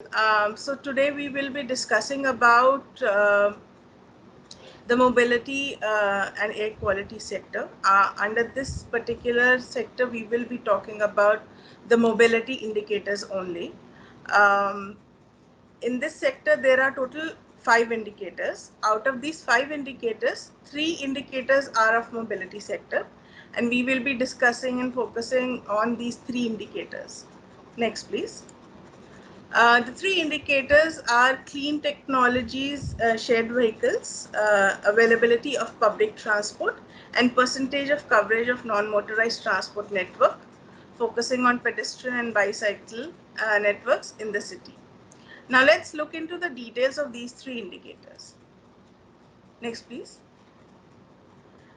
So today we will be discussing about the mobility and air quality sector. Under this particular sector, we will be talking about the mobility indicators only. Um, in this sector, there are total 5 indicators. Out of these 5 indicators, 3 indicators are of mobility sector, and we will be discussing and focusing on these 3 indicators. Next, please. The 3 indicators are clean technologies, shared vehicles, availability of public transport, and percentage of coverage of non-motorized transport network, focusing on pedestrian and bicycle networks in the city. Now let's look into the details of these 3 indicators. Next, please.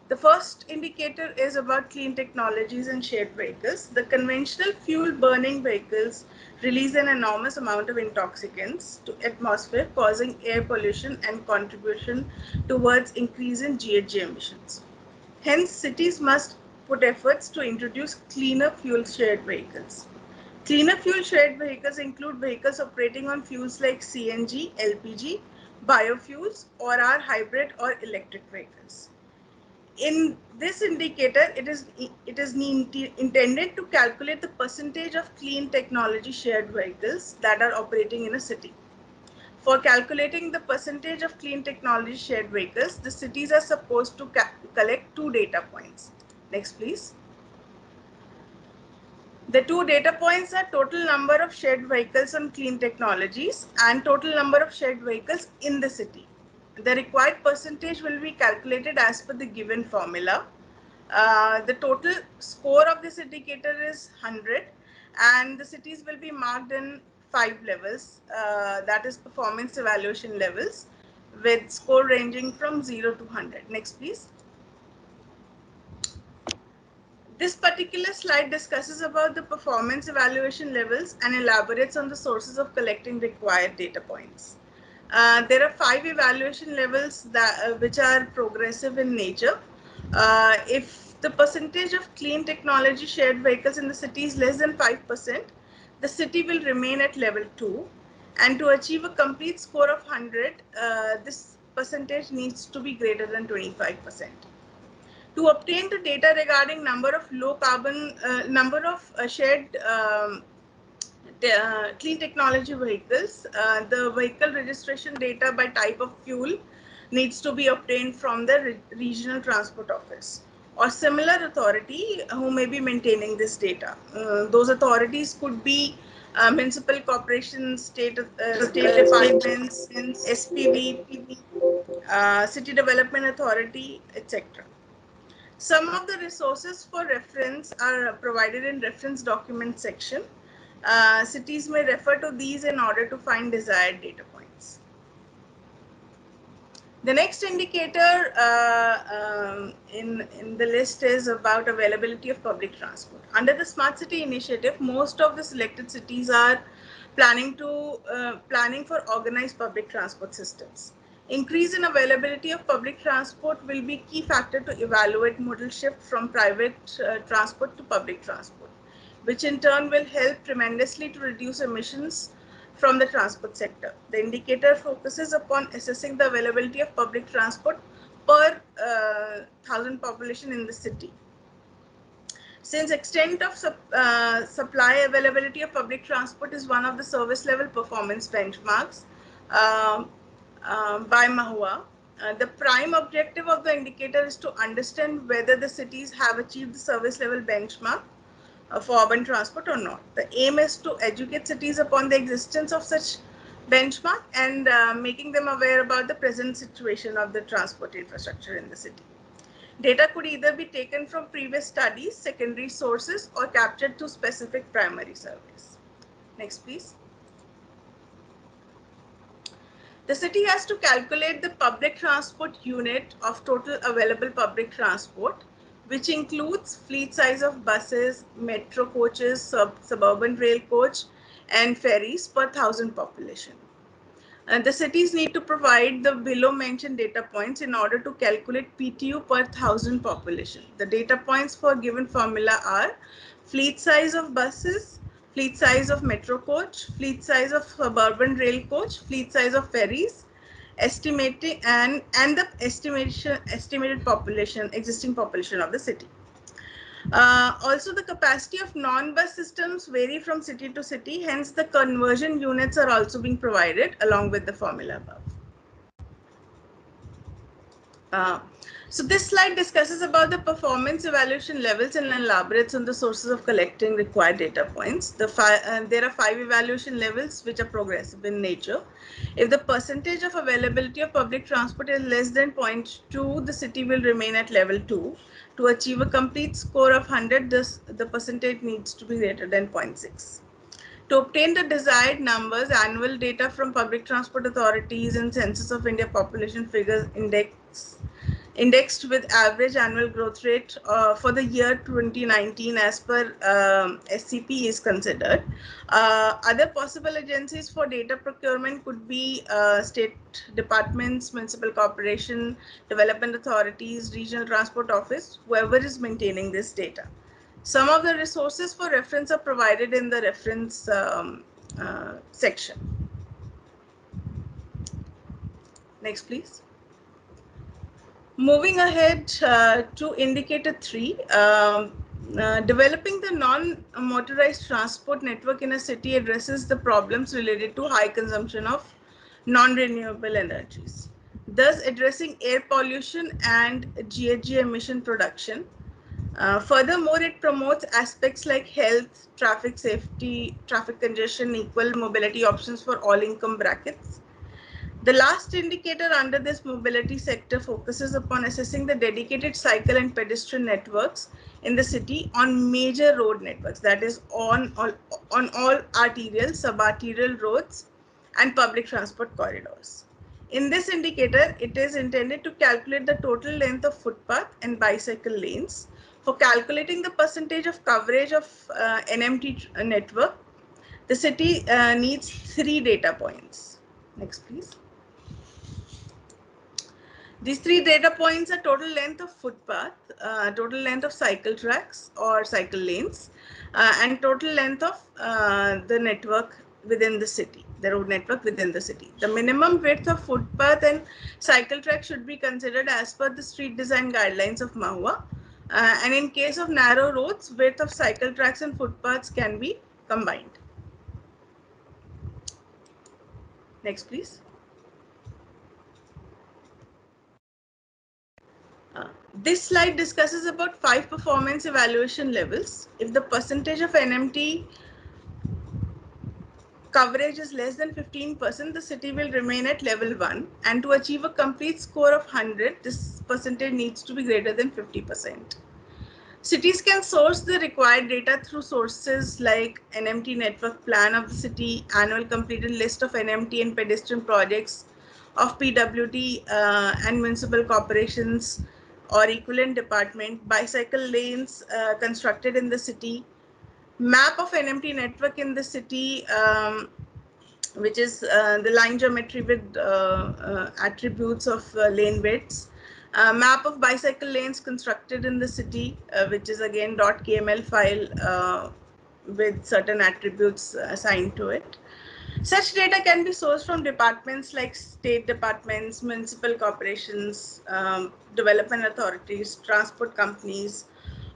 The first indicator is about clean technologies and shared vehicles. The conventional fuel burning vehicles release an enormous amount of intoxicants to atmosphere, causing air pollution and contribution towards increase in GHG emissions. Hence, cities must put efforts to introduce cleaner fuel shared vehicles. Cleaner fuel shared vehicles include vehicles operating on fuels like CNG, LPG, biofuels, or are hybrid or electric vehicles. In this indicator, it is intended to calculate the percentage of clean technology shared vehicles that are operating in a city. For calculating the percentage of clean technology shared vehicles, the cities are supposed to collect 2 data points. Next, please. The 2 data points are total number of shared vehicles on clean technologies and total number of shared vehicles in the city. The required percentage will be calculated as per the given formula. The total score of this indicator is 100, and the cities will be marked in 5 levels, that is performance evaluation levels, with score ranging from 0 to 100. Next, please. This particular slide discusses about the performance evaluation levels and elaborates on the sources of collecting required data points. There are 5 evaluation levels which are progressive in nature. If the percentage of clean technology shared vehicles in the city is less than 5%, the city will remain at level 2. And to achieve a complete score of 100, this percentage needs to be greater than 25%. To obtain the data regarding number of low carbon, number of shared clean technology vehicles, the vehicle registration data by type of fuel needs to be obtained from the regional transport office or similar authority who may be maintaining this data. Those authorities could be municipal corporations, state departments, SPV, city development authority, etc. Some of the resources for reference are provided in reference document section. Cities may refer to these in order to find desired data points. The next indicator in the list is about availability of public transport. Under the Smart City Initiative, most of the selected cities are planning for organized public transport systems. Increase in availability of public transport will be key factor to evaluate modal shift from private transport to public transport, which in turn will help tremendously to reduce emissions from the transport sector. The indicator focuses upon assessing the availability of public transport per 1,000 population in the city. Since extent of supply availability of public transport is one of the service level performance benchmarks uh, by MAHUA, the prime objective of the indicator is to understand whether the cities have achieved the service level benchmark for urban transport or not. The aim is to educate cities upon the existence of such benchmark and making them aware about the present situation of the transport infrastructure in the city. Data could either be taken from previous studies, secondary sources, or captured through specific primary surveys. Next, please. The city has to calculate the public transport unit of total available public transport, which includes fleet size of buses, metro coaches, suburban rail coach, and ferries per 1,000 population. The cities need to provide the below mentioned data points in order to calculate PTU per 1,000 population. The data points for given formula are fleet size of buses, fleet size of metro coach, fleet size of suburban rail coach, fleet size of ferries, estimating and the estimated population, existing population of the city. Also, the capacity of non-bus systems vary from city to city. Hence, the conversion units are also being provided along with the formula above. So this slide discusses about the performance evaluation levels and elaborates on the sources of collecting required data points. There are 5 evaluation levels which are progressive in nature. If the percentage of availability of public transport is less than 0.2, the city will remain at level 2. To achieve a complete score of 100, the percentage needs to be greater than 0.6. To obtain the desired numbers, annual data from public transport authorities and Census of India population figures indexed with average annual growth rate for the year 2019 as per SCP is considered. Other possible agencies for data procurement could be state departments, municipal corporation, development authorities, regional transport office, whoever is maintaining this data. Some of the resources for reference are provided in the reference section. Next, please. Moving ahead to indicator 3, developing the non-motorized transport network in a city addresses the problems related to high consumption of non-renewable energies, thus addressing air pollution and GHG emission production. Furthermore, it promotes aspects like health, traffic safety, traffic congestion, equal mobility options for all income brackets. The last indicator under this mobility sector focuses upon assessing the dedicated cycle and pedestrian networks in the city on major road networks, that is on all arterial, subarterial roads and public transport corridors. In this indicator, it is intended to calculate the total length of footpath and bicycle lanes. For calculating the percentage of coverage of NMT network, the city needs 3 data points. Next, please. These 3 data points are total length of footpath, total length of cycle tracks or cycle lanes, and total length of the network within the city, the road network within the city. The minimum width of footpath and cycle track should be considered as per the street design guidelines of MAHUA. And in case of narrow roads, width of cycle tracks and footpaths can be combined. Next, please. This slide discusses about 5 performance evaluation levels. If the percentage of NMT coverage is less than 15%, the city will remain at level 1. And to achieve a complete score of 100, this percentage needs to be greater than 50%. Cities can source the required data through sources like NMT network plan of the city, annual completed list of NMT and pedestrian projects of PWD and municipal corporations or equivalent department, bicycle lanes constructed in the city, map of NMT network in the city, which is the line geometry with attributes of lane widths, map of bicycle lanes constructed in the city, which is again .kml file with certain attributes assigned to it. Such data can be sourced from departments like state departments, municipal corporations, development authorities, transport companies,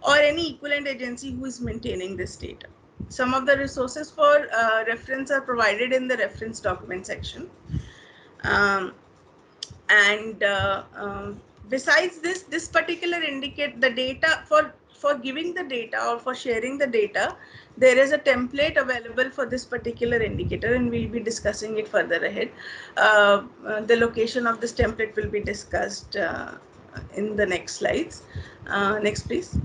or any equivalent agency who is maintaining this data. Some of the resources for reference are provided in the reference document section. Besides this particular indicate the data for giving the data or for sharing the data, there is a template available for this particular indicator, and we'll be discussing it further ahead. The location of this template will be discussed in the next slides. Next, please.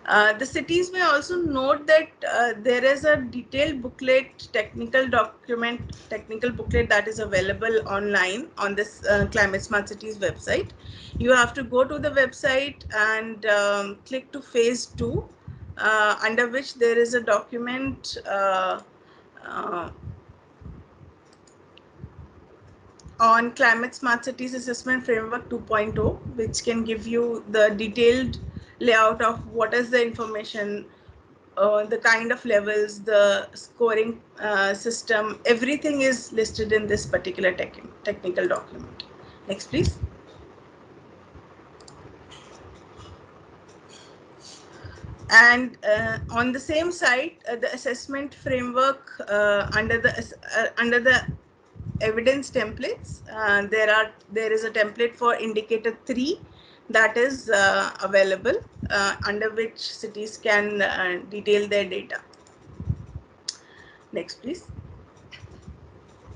The cities may also note that there is a detailed booklet, technical booklet that is available online on this Climate Smart Cities website. You have to go to the website and click to phase 2, under which there is a document on Climate Smart Cities Assessment Framework 2.0, which can give you the detailed layout of what is the information, the kind of levels, the scoring system, everything is listed in this particular technical document. Next, please. And on the same site, the assessment framework under the evidence templates, there is a template for indicator 3 that is available, under which cities can detail their data. Next, please.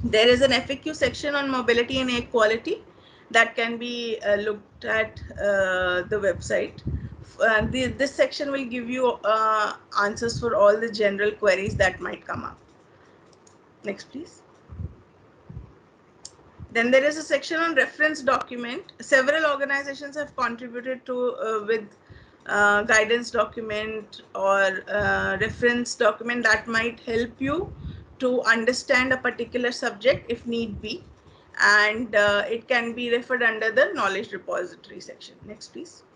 There is an FAQ section on mobility and air quality that can be looked at the website. This section will give you answers for all the general queries that might come up. Next, please. Then there is a section on reference document. Several organizations have contributed to with guidance document or reference document that might help you to understand a particular subject if need be, and it can be referred under the knowledge repository section. Next, please.